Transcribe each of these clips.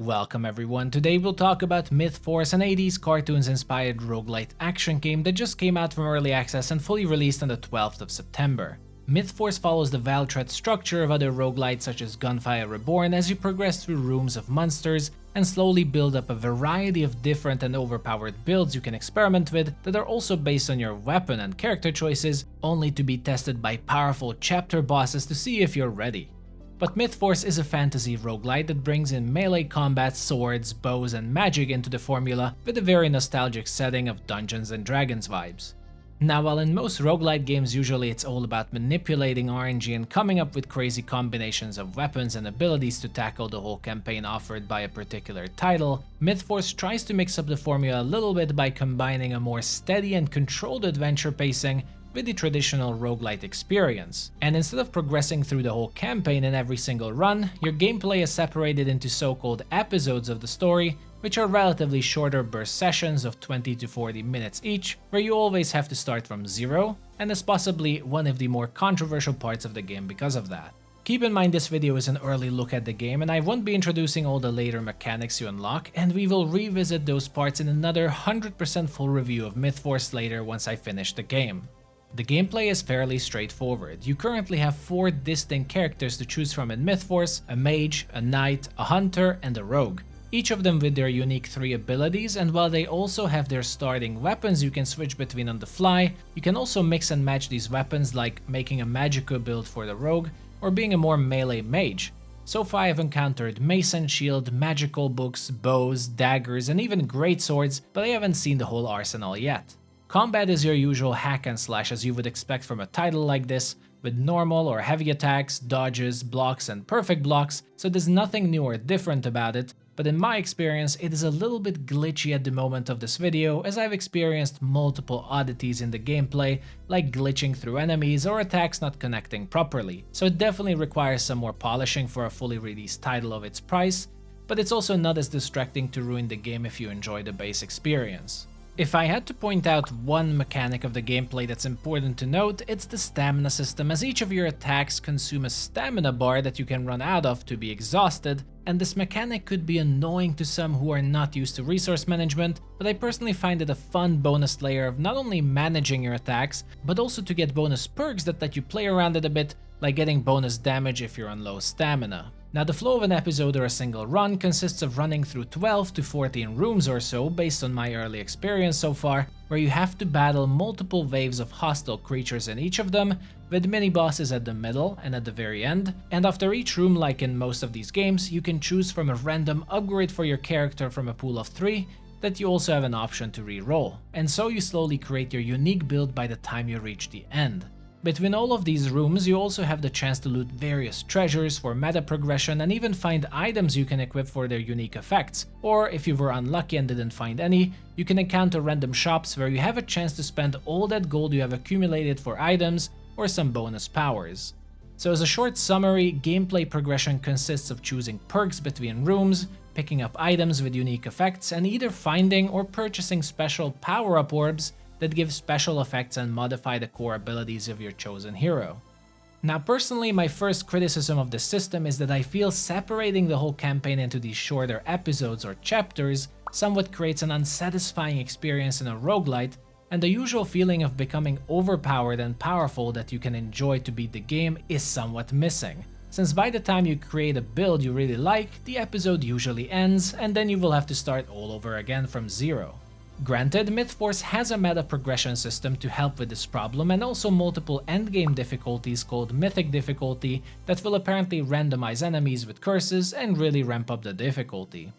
Welcome everyone, today we'll talk about MythForce, an 80s cartoons-inspired roguelite action game that just came out from early access and fully released on the 12th of September. MythForce follows the Valtret structure of other roguelites such as Gunfire Reborn as you progress through rooms of monsters and slowly build up a variety of different and overpowered builds you can experiment with that are also based on your weapon and character choices, only to be tested by powerful chapter bosses to see if you're ready. But MythForce is a fantasy roguelite that brings in melee combat, swords, bows, and magic into the formula with a very nostalgic setting of Dungeons and Dragons vibes. Now, while in most roguelite games usually it's all about manipulating RNG and coming up with crazy combinations of weapons and abilities to tackle the whole campaign offered by a particular title, MythForce tries to mix up the formula a little bit by combining a more steady and controlled adventure pacing with the traditional roguelite experience. And instead of progressing through the whole campaign in every single run, your gameplay is separated into so-called episodes of the story, which are relatively shorter burst sessions of 20 to 40 minutes each, where you always have to start from zero, and is possibly one of the more controversial parts of the game because of that. Keep in mind this video is an early look at the game and I won't be introducing all the later mechanics you unlock, and we will revisit those parts in another 100% full review of MythForce later once I finish the game. The gameplay is fairly straightforward. You currently have 4 distinct characters to choose from in MythForce: a mage, a knight, a hunter, and a rogue. Each of them with their unique 3 abilities, and while they also have their starting weapons you can switch between on the fly, you can also mix and match these weapons, like making a magical build for the rogue or being a more melee mage. So far I've encountered mace and shield, magical books, bows, daggers, and even greatswords, but I haven't seen the whole arsenal yet. Combat is your usual hack and slash as you would expect from a title like this, with normal or heavy attacks, dodges, blocks, and perfect blocks, so there's nothing new or different about it, but in my experience it is a little bit glitchy at the moment of this video, as I've experienced multiple oddities in the gameplay, like glitching through enemies or attacks not connecting properly, so it definitely requires some more polishing for a fully released title of its price, but it's also not as distracting to ruin the game if you enjoy the base experience. If I had to point out one mechanic of the gameplay that's important to note, it's the stamina system, as each of your attacks consume a stamina bar that you can run out of to be exhausted, and this mechanic could be annoying to some who are not used to resource management, but I personally find it a fun bonus layer of not only managing your attacks, but also to get bonus perks that let you play around it a bit, like getting bonus damage if you're on low stamina. Now, the flow of an episode or a single run consists of running through 12 to 14 rooms or so, based on my early experience so far, where you have to battle multiple waves of hostile creatures in each of them, with mini-bosses at the middle and at the very end, and after each room, like in most of these games, you can choose from a random upgrade for your character from a pool of 3 that you also have an option to re-roll, and so you slowly create your unique build by the time you reach the end. Between all of these rooms, you also have the chance to loot various treasures for meta progression and even find items you can equip for their unique effects, or if you were unlucky and didn't find any, you can encounter random shops where you have a chance to spend all that gold you have accumulated for items or some bonus powers. So as a short summary, gameplay progression consists of choosing perks between rooms, picking up items with unique effects, and either finding or purchasing special power-up orbs that give special effects and modify the core abilities of your chosen hero. Now, personally, my first criticism of the system is that I feel separating the whole campaign into these shorter episodes or chapters somewhat creates an unsatisfying experience in a roguelite, and the usual feeling of becoming overpowered and powerful that you can enjoy to beat the game is somewhat missing, since by the time you create a build you really like, the episode usually ends and then you will have to start all over again from zero. Granted, MythForce has a meta progression system to help with this problem, and also multiple endgame difficulties called Mythic difficulty that will apparently randomize enemies with curses and really ramp up the difficulty.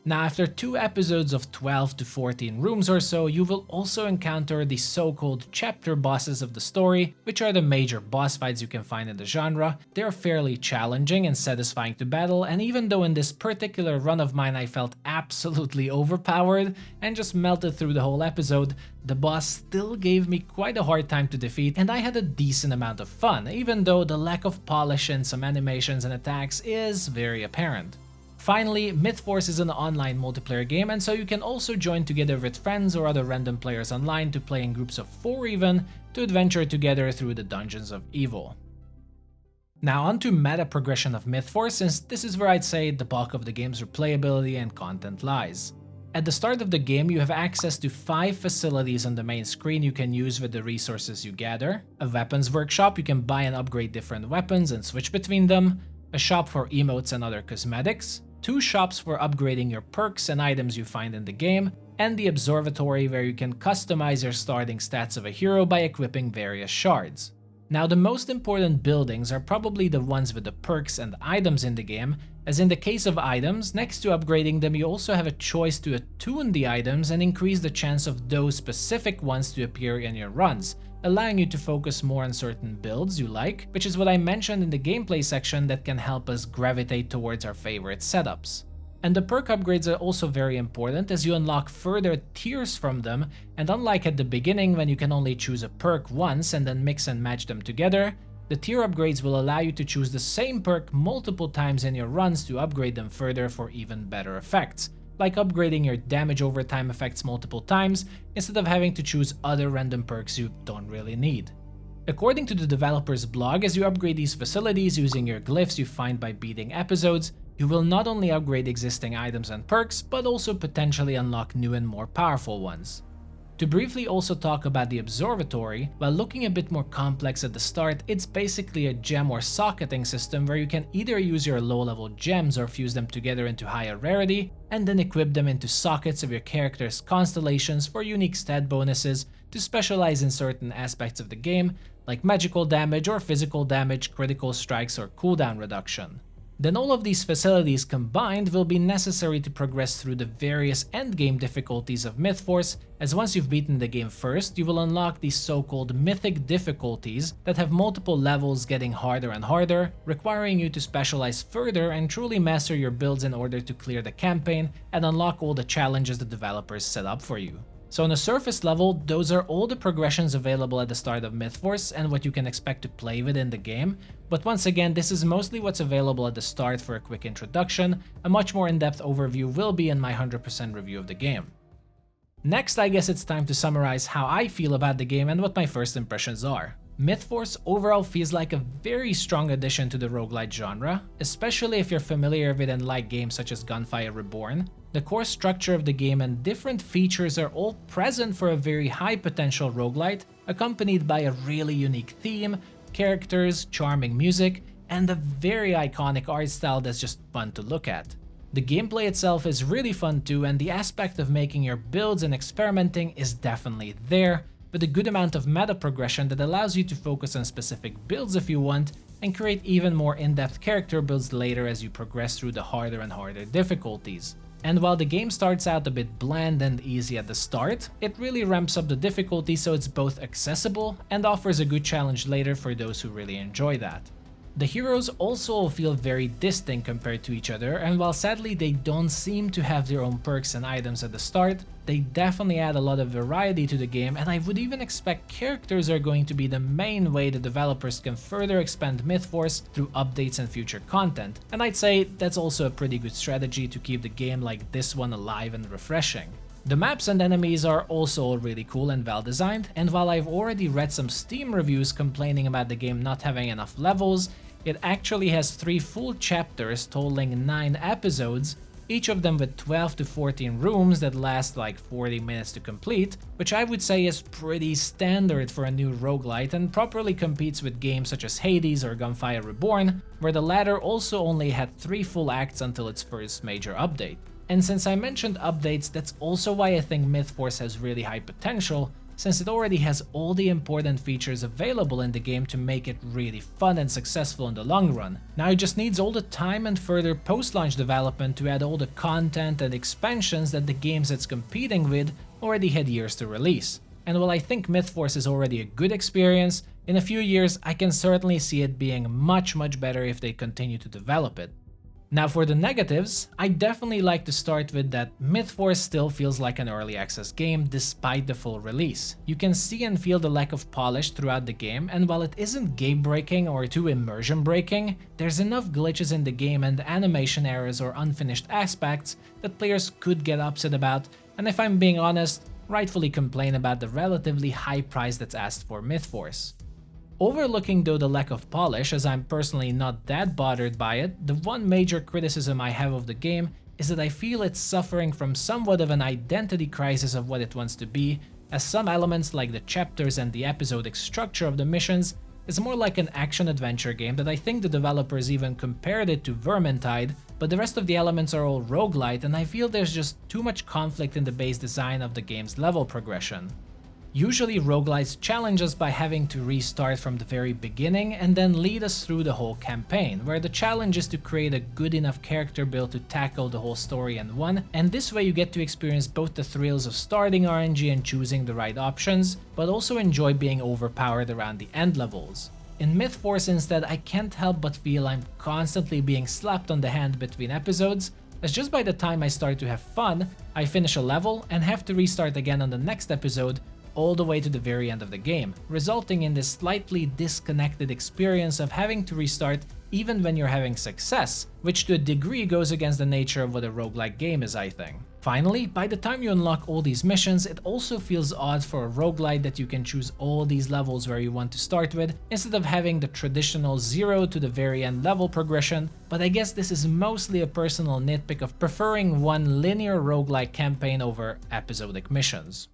Now, after 2 episodes of 12 to 14 rooms or so, you will also encounter the so-called chapter bosses of the story, which are the major boss fights you can find in the genre. They are fairly challenging and satisfying to battle, and even though in this particular run of mine I felt absolutely overpowered and just melted through the whole episode, the boss still gave me quite a hard time to defeat, and I had a decent amount of fun, even though the lack of polish in some animations and attacks is very apparent. Finally, MythForce is an online multiplayer game, and so you can also join together with friends or other random players online to play in groups of 4 even, to adventure together through the dungeons of evil. Now onto meta progression of MythForce, since this is where I'd say the bulk of the game's replayability and content lies. At the start of the game, you have access to 5 facilities on the main screen you can use with the resources you gather: a weapons workshop, you can buy and upgrade different weapons and switch between them; a shop for emotes and other cosmetics; 2 shops for upgrading your perks and items you find in the game; and the observatory, where you can customize your starting stats of a hero by equipping various shards. Now, the most important buildings are probably the ones with the perks and items in the game, as in the case of items, next to upgrading them you also have a choice to attune the items and increase the chance of those specific ones to appear in your runs, allowing you to focus more on certain builds you like, which is what I mentioned in the gameplay section that can help us gravitate towards our favorite setups. And the perk upgrades are also very important, as you unlock further tiers from them, and unlike at the beginning when you can only choose a perk once and then mix and match them together, the tier upgrades will allow you to choose the same perk multiple times in your runs to upgrade them further for even better effects, like upgrading your damage over time effects multiple times instead of having to choose other random perks you don't really need. According to the developer's blog, as you upgrade these facilities using your glyphs you find by beating episodes, you will not only upgrade existing items and perks, but also potentially unlock new and more powerful ones. To briefly also talk about the observatory, while looking a bit more complex at the start, it's basically a gem or socketing system where you can either use your low-level gems or fuse them together into higher rarity, and then equip them into sockets of your character's constellations for unique stat bonuses to specialize in certain aspects of the game, like magical damage or physical damage, critical strikes, or cooldown reduction. Then all of these facilities combined will be necessary to progress through the various endgame difficulties of MythForce, as once you've beaten the game first, you will unlock these so-called mythic difficulties that have multiple levels getting harder and harder, requiring you to specialize further and truly master your builds in order to clear the campaign and unlock all the challenges the developers set up for you. So on a surface level, those are all the progressions available at the start of MythForce and what you can expect to play with in the game, but once again, this is mostly what's available at the start for a quick introduction. A much more in-depth overview will be in my 100% review of the game. Next, I guess it's time to summarize how I feel about the game and what my first impressions are. MythForce overall feels like a very strong addition to the roguelite genre, especially if you're familiar with and like games such as Gunfire Reborn. The core structure of the game and different features are all present for a very high potential roguelite, accompanied by a really unique theme, characters, charming music, and a very iconic art style that's just fun to look at. The gameplay itself is really fun too, and the aspect of making your builds and experimenting is definitely there, with a good amount of meta progression that allows you to focus on specific builds if you want, and create even more in-depth character builds later as you progress through the harder and harder difficulties. And while the game starts out a bit bland and easy at the start, it really ramps up the difficulty so it's both accessible and offers a good challenge later for those who really enjoy that. The heroes also all feel very distinct compared to each other, and while sadly they don't seem to have their own perks and items at the start, they definitely add a lot of variety to the game, and I would even expect characters are going to be the main way the developers can further expand MythForce through updates and future content, and I'd say that's also a pretty good strategy to keep the game like this one alive and refreshing. The maps and enemies are also all really cool and well designed, and while I've already read some Steam reviews complaining about the game not having enough levels, it actually has 3 full chapters totaling 9 episodes, each of them with 12 to 14 rooms that last like 40 minutes to complete, which I would say is pretty standard for a new roguelite and properly competes with games such as Hades or Gunfire Reborn, where the latter also only had 3 full acts until its first major update. And since I mentioned updates, that's also why I think MythForce has really high potential, since it already has all the important features available in the game to make it really fun and successful in the long run. Now it just needs all the time and further post-launch development to add all the content and expansions that the games it's competing with already had years to release. And while I think MythForce is already a good experience, in a few years I can certainly see it being much better if they continue to develop it. Now for the negatives, I definitely like to start with that MythForce still feels like an early access game despite the full release. You can see and feel the lack of polish throughout the game, and while it isn't game breaking or too immersion breaking, there's enough glitches in the game and animation errors or unfinished aspects that players could get upset about, and if I'm being honest, rightfully complain about the relatively high price that's asked for MythForce. Overlooking though the lack of polish, as I'm personally not that bothered by it, the one major criticism I have of the game is that I feel it's suffering from somewhat of an identity crisis of what it wants to be, as some elements like the chapters and the episodic structure of the missions is more like an action-adventure game that I think the developers even compared it to Vermintide, but the rest of the elements are all roguelite, and I feel there's just too much conflict in the base design of the game's level progression. Usually roguelites challenge us by having to restart from the very beginning and then lead us through the whole campaign, where the challenge is to create a good enough character build to tackle the whole story in one, and this way you get to experience both the thrills of starting RNG and choosing the right options, but also enjoy being overpowered around the end levels. In MythForce instead, I can't help but feel I'm constantly being slapped on the hand between episodes, as just by the time I start to have fun, I finish a level and have to restart again on the next episode, all the way to the very end of the game, resulting in this slightly disconnected experience of having to restart even when you're having success, which to a degree goes against the nature of what a roguelike game is, I think. Finally, by the time you unlock all these missions, it also feels odd for a roguelite that you can choose all these levels where you want to start with, instead of having the traditional 0 to the very end level progression, but I guess this is mostly a personal nitpick of preferring one linear roguelike campaign over episodic missions.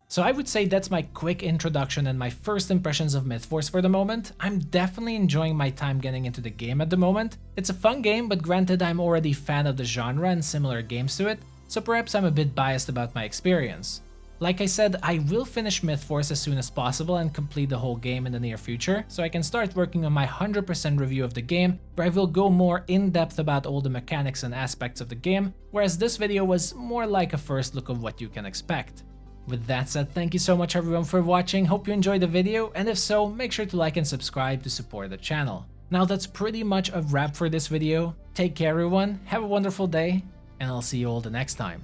So I would say that's my quick introduction and my first impressions of MythForce for the moment. I'm definitely enjoying my time getting into the game at the moment. It's a fun game, but granted I'm already a fan of the genre and similar games to it, so perhaps I'm a bit biased about my experience. Like I said, I will finish MythForce as soon as possible and complete the whole game in the near future, so I can start working on my 100% review of the game, where I will go more in depth about all the mechanics and aspects of the game, whereas this video was more like a first look of what you can expect. With that said, thank you so much everyone for watching, hope you enjoyed the video, and if so, make sure to like and subscribe to support the channel. Now that's pretty much a wrap for this video. Take care everyone, have a wonderful day, and I'll see you all the next time.